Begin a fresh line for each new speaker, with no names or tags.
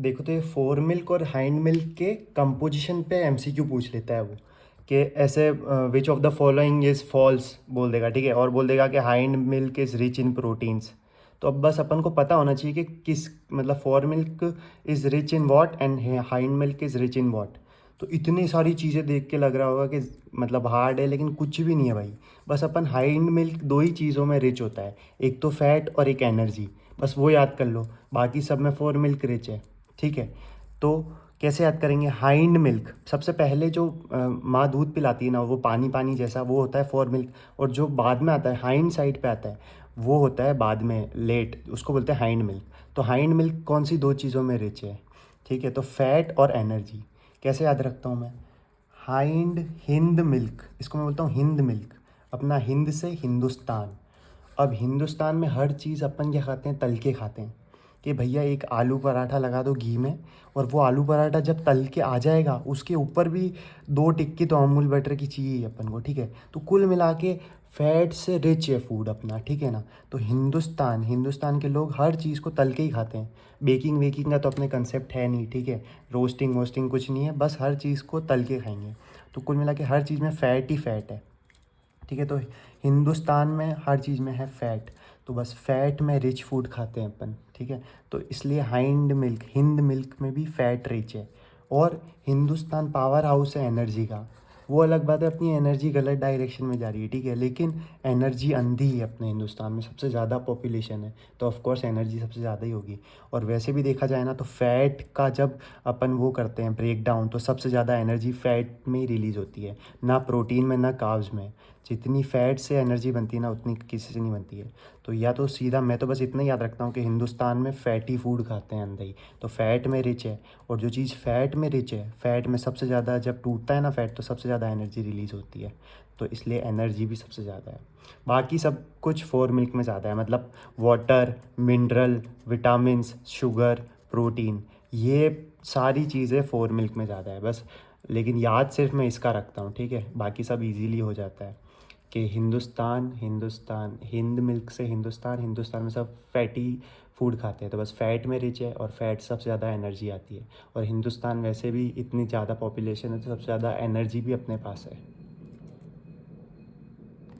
देखो तो ये फोर मिल्क और हाइंड मिल्क के कंपोजिशन पे एमसीक्यू पूछ लेता है वो, कि ऐसे which of the following is false बोल देगा, ठीक है, और बोल देगा कि hind milk is rich in proteins. तो अब बस अपन को पता होना चाहिए कि किस मतलब four milk is rich in what and hind milk is rich in what. तो इतनी सारी चीज़ें देख के लग रहा होगा कि मतलब हार्ड है, लेकिन कुछ भी नहीं है भाई। बस अपन हाइंड मिल्क दो ही चीज़ों में रिच होता है, एक तो फैट और एक एनर्जी। बस वो याद कर लो, बाकी सब में फोर मिल्क रिच है, ठीक है। तो कैसे याद करेंगे? हाइंड मिल्क सबसे पहले जो माँ दूध पिलाती है ना, वो पानी पानी जैसा वो होता है फोर मिल्क। और जो बाद में आता है हाइंड साइड पे आता है, वो होता है बाद में लेट, उसको बोलते हैं हाइंड मिल्क। तो हाइंड मिल्क कौन सी दो चीज़ों में रिच है? ठीक है, तो फैट और एनर्जी। कैसे याद रखता हूँ मैं? हाइंड हिंद मिल्क, इसको मैं बोलता हूँ हिंद मिल्क। अपना हिंद से हिंदुस्तान। अब हिंदुस्तान में हर चीज़ अपन क्या खाते हैं? तल के खाते हैं। कि भैया एक आलू पराठा लगा दो घी में, और वो आलू पराठा जब तल के आ जाएगा उसके ऊपर भी दो टिक्की तो अमूल बटर की चाहिए अपन को, ठीक है। तो कुल मिला के फैट से रिच है फूड अपना, ठीक है ना। तो हिंदुस्तान हिंदुस्तान के लोग हर चीज़ को तल के ही खाते हैं। बेकिंग वेकिंग का तो अपने कंसेप्ट है नहीं, ठीक है। रोस्टिंग वोस्टिंग कुछ नहीं है, बस हर चीज़ को तल के खाएंगे। तो कुल मिला के हर चीज़ में फ़ैट ही फ़ैट है, ठीक है। तो हिंदुस्तान में हर चीज़ में है फैट, तो बस फैट में रिच फूड खाते हैं अपन, ठीक है। तो इसलिए हाइंड मिल्क हिंद मिल्क में भी फैट रिच है। और हिंदुस्तान पावर हाउस है एनर्जी का। वो अलग बात है, अपनी एनर्जी गलत डायरेक्शन में जा रही है, ठीक है, लेकिन एनर्जी अंधी है अपने हिंदुस्तान में, सबसे ज़्यादा पॉपुलेशन है, तो ऑफकोर्स एनर्जी सबसे ज़्यादा ही होगी। और वैसे भी देखा जाए ना, तो फैट का जब अपन वो करते हैं ब्रेक डाउन, तो सबसे ज़्यादा एनर्जी फैट में ही रिलीज़ होती है, ना प्रोटीन में ना कार्ब्स में। जितनी फैट से एनर्जी बनती है ना, उतनी किसी से नहीं बनती है। तो या तो सीधा मैं तो बस इतना ही याद रखता हूँ कि हिंदुस्तान में फैटी फूड खाते हैं अंदर ही, तो फैट में रिच है। और जो चीज़ फैट में रिच है, फैट में सबसे ज़्यादा जब टूटता है ना फैट, तो सबसे ज़्यादा एनर्जी रिलीज़ होती है। तो इसलिए एनर्जी भी सबसे ज़्यादा है। बाकी सब कुछ फोर मिल्क में ज़्यादा है, मतलब water, mineral, vitamins, sugar, protein, ये सारी चीज़ें फोर मिल्क में ज़्यादा है बस। लेकिन याद सिर्फ मैं इसका रखता हूँ, ठीक है, बाकी सब इजीली हो जाता है। कि हिंदुस्तान हिंदुस्तान हिंद मिल्क से हिंदुस्तान, हिंदुस्तान में सब फैटी फूड खाते हैं, तो बस फैट में रिच है, और फैट सबसे ज़्यादा एनर्जी आती है। और हिंदुस्तान वैसे भी इतनी ज़्यादा पॉपुलेशन है, तो सबसे ज़्यादा एनर्जी भी अपने पास है।